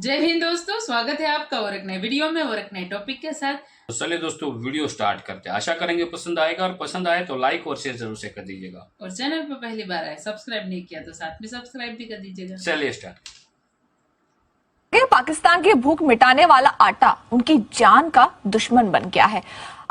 जय हिंद दोस्तों, स्वागत है आपका और एक नए वीडियो में और एक नए टॉपिक के साथ। तो चलिए दोस्तों वीडियो स्टार्ट करते हैं। आशा करेंगे पसंद आएगा और पसंद आए तो लाइक और शेयर जरूर से कर दीजिएगा और चैनल पर पहली बार आए, सब्सक्राइब नहीं किया तो साथ में सब्सक्राइब भी कर दीजिएगा। चलिए स्टार्ट। पाकिस्तान की भूख मिटाने वाला आटा उनकी जान का दुश्मन बन गया है।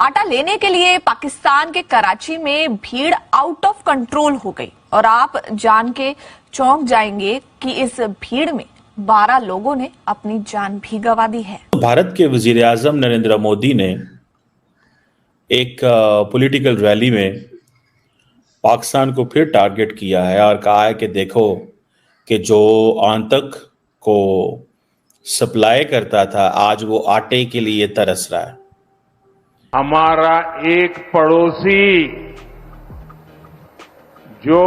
आटा लेने के लिए पाकिस्तान के कराची में भीड़ आउट ऑफ कंट्रोल हो गई और आप जान के चौंक जाएंगे कि इस भीड़ में 12 लोगों ने अपनी जान भी गंवा दी है। भारत के वजीर आजम नरेंद्र मोदी ने एक पॉलिटिकल रैली में पाकिस्तान को फिर टारगेट किया है और कहा है कि देखो कि जो आतंक को सप्लाई करता था आज वो आटे के लिए तरस रहा है। हमारा एक पड़ोसी जो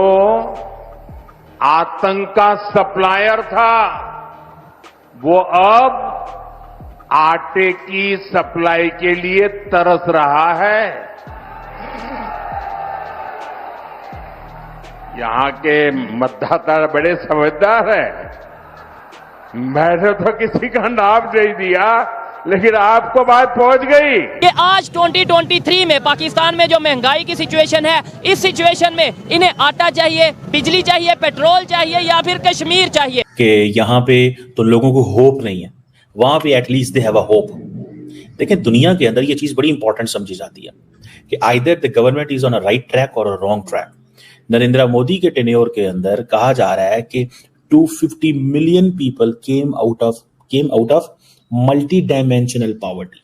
आतंक का सप्लायर था वो अब आटे की सप्लाई के लिए तरस रहा है। यहां के मतदाता बड़े समझदार हैं। मैंने तो किसी का नाम नहीं दिया लेकिन आपको बात पहुंच गई कि आज 2023 में पाकिस्तान में जो महंगाई की सिचुएशन है, इस सिचुएशन में इन्हें आटा चाहिए, बिजली चाहिए, पेट्रोल चाहिए या फिर कश्मीर चाहिए। कि यहाँ पे तो लोगों को होप नहीं है, वहां पे at least they have a hope. देखिए दुनिया के अंदर ये चीज बड़ी इंपॉर्टेंट समझी जाती है कि either the government is on a right track or a wrong track. Narendra Modi के टेन्योर के अंदर कहा जा रहा है कि 250 million people came out of multi dimensional poverty.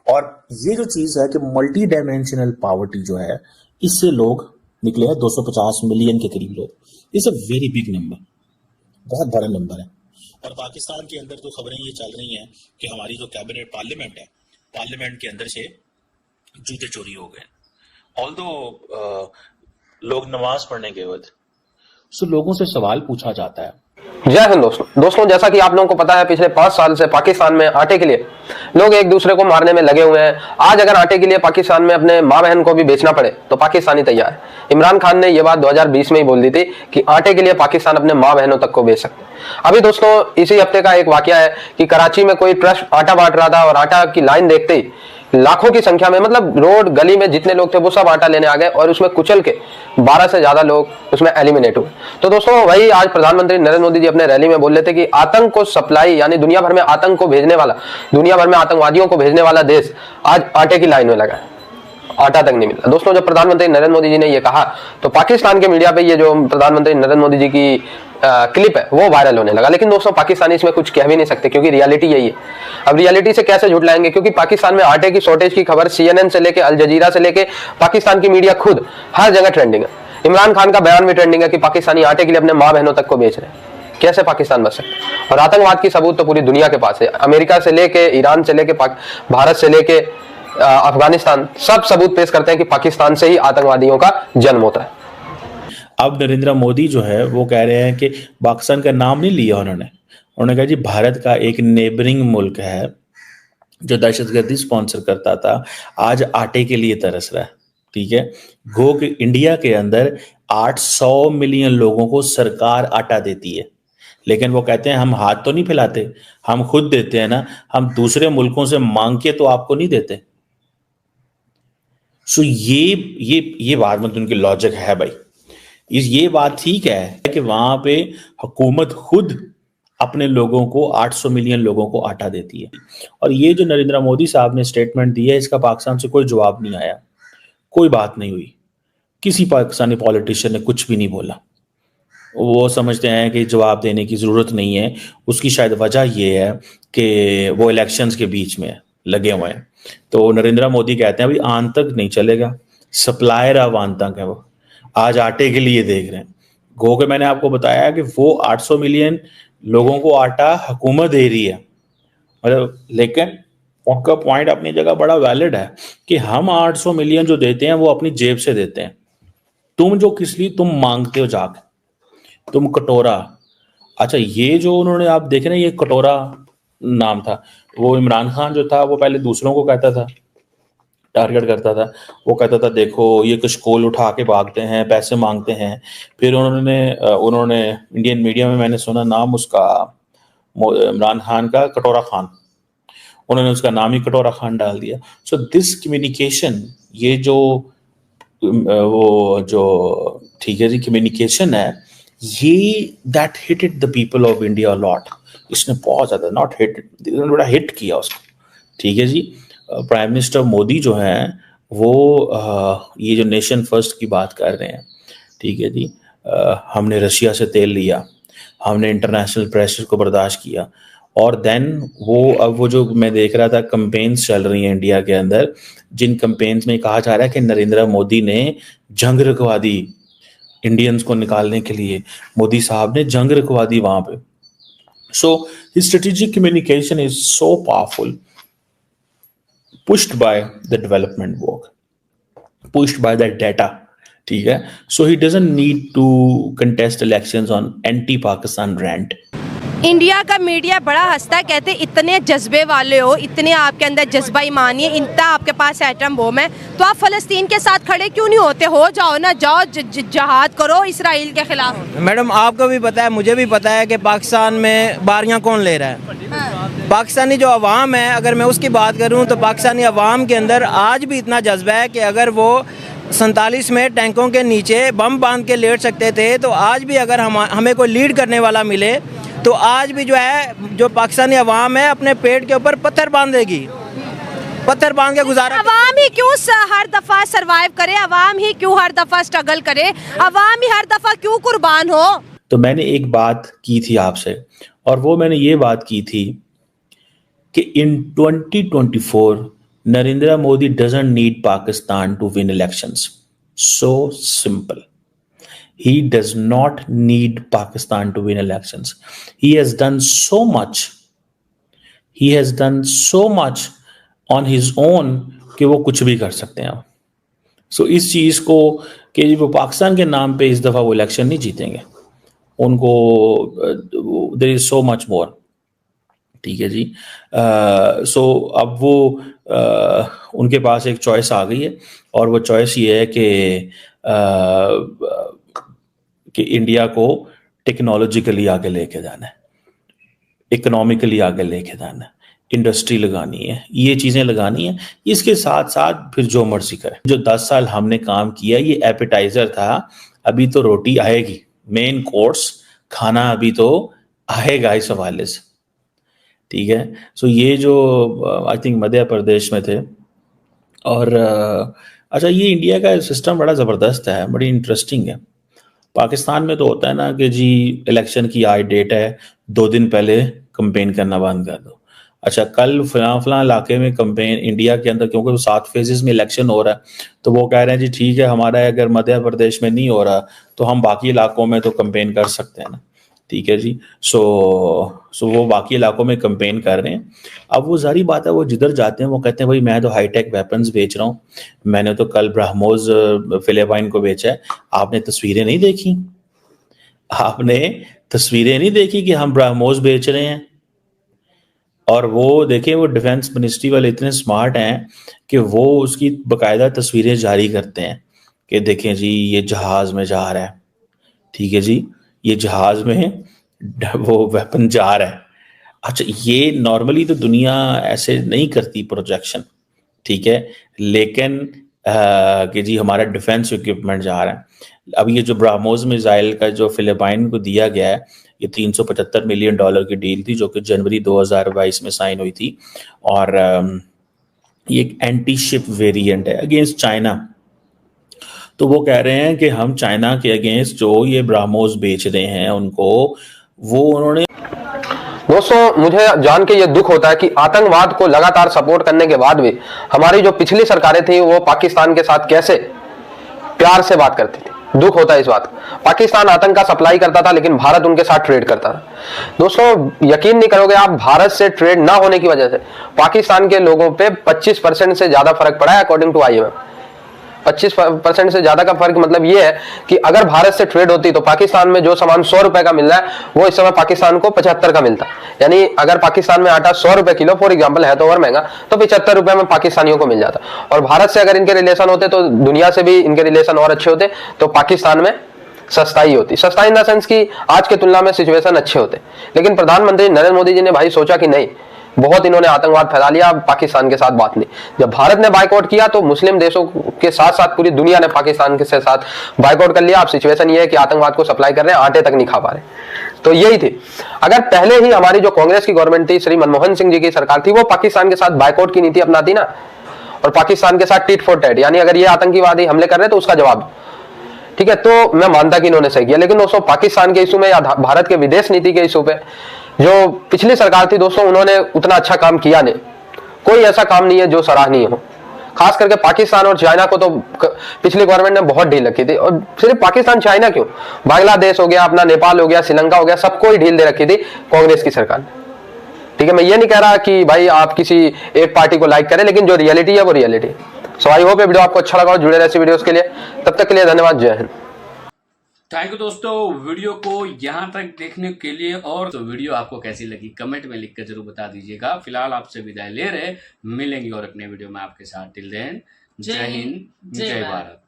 और ये जो चीज है कि मल्टी डायमेंशनल पॉवर्टी जो है, इससे लोग निकले हैं 250 मिलियन के करीब लोग। It's a very big number, बहुत बड़ा नंबर है। और पाकिस्तान के अंदर तो खबरें ये चल रही हैं कि हमारी जो कैबिनेट पार्लियामेंट है, पार्लियामेंट के अंदर से जूते चोरी हो गए। ऑल्दो लोग नमाज पढ़ने के वक्त लोगों से सवाल पूछा जाता है। जय हिंद दोस्तों, जैसा कि आप लोगों को पता है पिछले 5 साल से पाकिस्तान में आटे के लिए लोग एक दूसरे को मारने में लगे हुए हैं। आज अगर आटे के लिए पाकिस्तान में अपने माँ बहन को भी बेचना पड़े तो पाकिस्तानी तैयार है। इमरान खान ने यह बात 2020 में ही बोल दी थी कि आटे के लिए पाकिस्तान अपने माँ बहनों तक को बेच सकते हैं। अभी दोस्तों इसी हफ्ते का एक वाकया है कि कराची में कोई ट्रस्ट आटा बांट रहा था और आटा की लाइन देखते ही लाखों की संख्या में, मतलब रोड गली में जितने लोग थे वो सब आटा लेने आ गए और उसमें कुचल के 12 से ज्यादा लोग उसमें एलिमिनेट हुए। तो दोस्तों वही आज प्रधानमंत्री नरेंद्र मोदी जी अपने रैली में बोल रहे थे कि आतंक को सप्लाई यानी दुनिया भर में आतंक को भेजने वाला, दुनिया भर में आतंकवादियों को भेजने वाला देश आज आटे की लाइन में लगा है। आटा तक नहीं मिला। दोस्तों जब प्रधानमंत्री नरेंद्र मोदी जी ने ये कहा तो पाकिस्तान के मीडिया पे ये जो प्रधानमंत्री नरेंद्र मोदी जी की क्लिप है वो वायरल होने लगा। लेकिन दोस्तों पाकिस्तानी इसमें कुछ कह भी नहीं सकते क्योंकि रियलिटी यही है। अब रियलिटी से कैसे झूठ लाएंगे, क्योंकि पाकिस्तान में आटे की शॉर्टेज की खबर CNN से लेके अल जजीरा से लेके पाकिस्तान की मीडिया खुद हर जगह ट्रेंडिंग है। इमरान खान का बयान भी ट्रेंडिंग है कि पाकिस्तानी आटे के लिए अपने माँ बहनों तक को बेच रहे हैं। कैसे पाकिस्तान बच सकता है? और आतंकवाद की सबूत तो पूरी दुनिया के पास है। अमेरिका से लेके ईरान से लेके भारत से लेके अफगानिस्तान सब सबूत पेश करते हैं कि पाकिस्तान से ही आतंकवादियों का जन्म होता है। अब नरेंद्र मोदी जो है वो कह रहे हैं कि पाकिस्तान का नाम नहीं लिया उन्होंने कहा जी भारत का एक नेबरिंग मुल्क है जो दहशतगर्दी स्पॉन्सर करता था, आज आटे के लिए तरस रहा है। ठीक है, गो कि इंडिया के अंदर 800 मिलियन लोगों को सरकार आटा देती है, लेकिन वो कहते हैं हम हाथ तो नहीं फैलाते, हम खुद देते हैं ना, हम दूसरे मुल्कों से मांग के तो आपको नहीं देते। सो ये बात मतलब उनकी लॉजिक है भाई। ये बात ठीक है कि वहां पे हुकूमत खुद अपने लोगों को 800 मिलियन लोगों को आटा देती है। और ये जो नरेंद्र मोदी साहब ने स्टेटमेंट दी है इसका पाकिस्तान से कोई जवाब नहीं आया, कोई बात नहीं हुई, किसी पाकिस्तानी पॉलिटिशियन ने कुछ भी नहीं बोला। वो समझते हैं कि जवाब देने की जरूरत नहीं है। उसकी शायद वजह ये है कि वो इलेक्शंस के बीच में लगे हुए हैं। तो नरेंद्र मोदी कहते हैं अभी आतंक नहीं चलेगा, सप्लायर अब आतंक है। वो आज आटे के लिए देख रहे हैं। गो के मैंने आपको बताया कि वो 800 मिलियन लोगों को आटा हुकूमत दे रही है, मतलब, लेकिन उनका पॉइंट अपनी जगह बड़ा वैलिड है कि हम 800 मिलियन जो देते हैं वो अपनी जेब से देते हैं। तुम जो किस लिए तुम मांगते हो जाके, तुम कटोरा। अच्छा ये जो उन्होंने आप देख रहे हैं ये कटोरा नाम था, वो इमरान खान जो था वो पहले दूसरों को कहता था, टारगेट करता था। वो कहता था देखो ये कशकोल उठा के भागते हैं, पैसे मांगते हैं। फिर उन्होंने इंडियन मीडिया में मैंने सुना नाम उसका इमरान खान का कटोरा खान, उन्होंने उसका नाम ही कटोरा खान डाल दिया। सो दिस कम्युनिकेशन, ये जो वो जो ठीक है जी कम्युनिकेशन है, ये that hitted the people of India lot. इसने बहुत ज्यादा नॉट हिट, बड़ा हिट किया उसको। ठीक है जी, प्राइम मिनिस्टर मोदी जो हैं वो ये जो नेशन फर्स्ट की बात कर रहे हैं, ठीक है जी, हमने रशिया से तेल लिया, हमने इंटरनेशनल प्रेशर को बर्दाश्त किया, और देन अब वो जो मैं देख रहा था कंपेन्स चल रही हैं इंडिया के अंदर, जिन कंपेन्स में कहा जा रहा है कि नरेंद्र मोदी ने जंग रखवा दी इंडियंस को निकालने के लिए, मोदी साहब ने जंग रखवा दी वहां पे। So his strategic communication is so powerful, pushed by the development work, pushed by that data, ठीक है। So he doesn't need to contest elections on anti-Pakistan rant. India का मीडिया बड़ा हंसता है, कहते इतने जज्बे वाले हो, इतने आपके अंदर जज्बा ईमान है, इतना आपके पास एटम बम है, तो आप फलस्तीन के साथ खड़े क्यों नहीं होते? हो जाओ ना, जाओ जहाद करो इसराइल के खिलाफ। मैडम आपको भी पता है, मुझे भी पता है कि पाकिस्तान में बारियां कौन ले रहा है। पाकिस्तानी जो अवाम है, अगर मैं उसकी बात करूं तो पाकिस्तानी अवाम के अंदर आज भी इतना जज्बा है कि अगर वो 47 में टैंकों के नीचे बम बांध के लेट सकते थे, तो आज भी अगर हमें कोई लीड करने वाला मिले तो आज भी जो है जो पाकिस्तानी अवाम है अपने पेट के ऊपर पत्थर बांधेगी, पत्थर बांध के गुजारा। अवाम ही क्यों हर दफा सरवाइव करे, अवाम ही क्यों हर दफा स्ट्रगल करे, अवाम ही हर दफा क्यों कुर्बान हो? तो मैंने एक बात की थी आपसे, और वो मैंने ये बात की थी कि in 2024 Narendra Modi doesn't need Pakistan to win elections. So simple, he does not need Pakistan to win elections. He has done so much, he has done so much on his own कि वो कुछ भी कर सकते हैं। सो इस चीज को कि वो पाकिस्तान के नाम पे इस दफा वो इलेक्शन नहीं जीतेंगे, उनको there is so much more, ठीक है जी। सो अब वो उनके पास एक चॉइस आ गई है, और वो चॉइस ये है कि इंडिया को टेक्नोलॉजिकली आगे लेके जाना है, इकोनॉमिकली आगे लेके जाना है, इंडस्ट्री लगानी है, ये चीजें लगानी है। इसके साथ साथ फिर जो मर्जी करें। जो 10 साल हमने काम किया ये एपेटाइजर था, अभी तो रोटी आएगी, मेन कोर्स खाना अभी तो आएगा इस हवाले से, ठीक है। सो ये जो आई थिंक मध्य प्रदेश में थे, और अच्छा ये इंडिया का सिस्टम बड़ा ज़बरदस्त है, बड़ी इंटरेस्टिंग है। पाकिस्तान में तो होता है ना कि जी इलेक्शन की आज डेट है, 2 दिन पहले कंपेन करना बंद कर दो। अच्छा कल फलां इलाके में कंपेन, इंडिया के अंदर क्योंकि 7 फेजेस में इलेक्शन हो रहा है, तो वो कह रहे हैं जी ठीक है, हमारा अगर मध्य प्रदेश में नहीं हो रहा तो हम बाकी इलाकों में तो कंपेन कर सकते हैं ना, ठीक है जी। सो वो बाकी इलाकों में कंपेन कर रहे हैं। अब वो सारी बात है, वो जिधर जाते हैं वो कहते हैं भाई मैं तो हाईटेक वेपन्स बेच रहा हूँ, मैंने तो कल ब्रह्मोस फिलिपाइन को बेचा है। आपने तस्वीरें नहीं देखी, आपने तस्वीरें नहीं देखी कि हम ब्रह्मोस बेच रहे हैं? और वो देखिए, वो डिफेंस मिनिस्ट्री वाले इतने स्मार्ट हैं कि वो उसकी बकायदा तस्वीरें जारी करते हैं कि देखें जी ये जहाज में जा रहा है, ठीक है जी, ये जहाज में वो वेपन जा रहा है। अच्छा ये नॉर्मली तो दुनिया ऐसे नहीं करती प्रोजेक्शन, ठीक है, लेकिन कि जी हमारा डिफेंस इक्विपमेंट जा रहा है। अब ये जो ब्रह्मोस मिसाइल का जो फिलिपाइन को दिया गया है, ये $375 मिलियन की डील थी जो कि जनवरी 2022 में साइन हुई थी, और ये एक एंटी शिप वेरिएंट है अगेंस्ट चाइना। तो वो कह रहे हैं कि हम चाइना के अगेंस्ट जो ये ब्रह्मोस बेच रहे हैं उनको, वो उन्होंने। दोस्तों मुझे जान के ये दुख होता है कि आतंकवाद को लगातार सपोर्ट करने के बाद भी हमारी जो पिछली सरकारें थी वो पाकिस्तान के साथ कैसे प्यार से बात करती थी। दुख होता है इस बात का। पाकिस्तान आतंक का सप्लाई करता था लेकिन भारत उनके साथ ट्रेड करता था। दोस्तों यकीन नहीं करोगे आप, भारत से ट्रेड ना होने की वजह से पाकिस्तान के लोगों पे 25% से ज्यादा फर्क पड़ा है अकॉर्डिंग टू IMF। 25% से ज्यादा का फर्क मतलब ये है कि अगर भारत से ट्रेड होती तो पाकिस्तान में जो सामान 100 रुपए का मिल रहा है वो इस समय पाकिस्तान को 75 का मिलता। यानी अगर पाकिस्तान में आटा 100 रुपए किलो फॉर एग्जांपल है तो और महंगा, तो 75 रुपए में पाकिस्तानियों को मिल जाता। और भारत से अगर इनके रिलेशन होते तो दुनिया से भी इनके रिलेशन और अच्छे होते, तो पाकिस्तान में सस्ताई होती। सस्ता इन द सेंस कि आज के तुलना में सिचुएशन अच्छे होते, लेकिन प्रधानमंत्री नरेंद्र मोदी जी ने भाई सोचा कि नहीं, बहुत इन्होंने आतंकवाद फैला लिया, अब पाकिस्तान के साथ बात नहीं। जब भारत ने बाइकआउट किया तो मुस्लिम देशों के साथ साथ पूरी दुनिया ने पाकिस्तान के साथ बाइकआउट कर लिया। अब सिचुएशन ये है कि आतंकवाद को सप्लाई कर रहे हैं, आटे तक नहीं खा पा रहे। तो यही थी, अगर पहले ही हमारी जो कांग्रेस की गवर्नमेंट थी, श्री मनमोहन सिंह जी की सरकार थी, वो पाकिस्तान के साथ बाइकआउट की नीति अपनाती ना, और पाकिस्तान के साथ टिट फॉर टैट, यानी अगर ये आतंकवादी हमले कर रहे हैं तो उसका जवाब, ठीक है, तो मैं मानता कि इन्होंने सही किया। लेकिन दोस्तों पाकिस्तान के इशू में या भारत के विदेश नीति के इशू पे जो पिछली सरकार थी दोस्तों, उन्होंने उतना अच्छा काम किया नहीं। कोई ऐसा काम नहीं है जो सराहनीय हो। खास करके पाकिस्तान और चाइना को तो पिछली गवर्नमेंट ने बहुत ढील रखी थी, और सिर्फ पाकिस्तान चाइना क्यों, बांग्लादेश हो गया, अपना नेपाल हो गया, श्रीलंका हो गया, सबको ही ढील दे रखी थी कांग्रेस की सरकार ने। ठीक है, मैं ये नहीं कह रहा कि भाई आप किसी एक पार्टी को लाइक करें, लेकिन जो रियलिटी है वो रियलिटी है। सो आई होप ये वीडियो आपको अच्छा लगा और जुड़े रहे ऐसी वीडियोस के लिए। तब तक के लिए धन्यवाद, जय हिंद। थैंक यू दोस्तों, वीडियो को यहाँ तक देखने के लिए। और तो वीडियो आपको कैसी लगी कमेंट में लिख कर जरूर बता दीजिएगा। फिलहाल आपसे विदाई ले रहे, मिलेंगे और अपने वीडियो में आपके साथ। टिल देन, जय हिंद, जय भारत।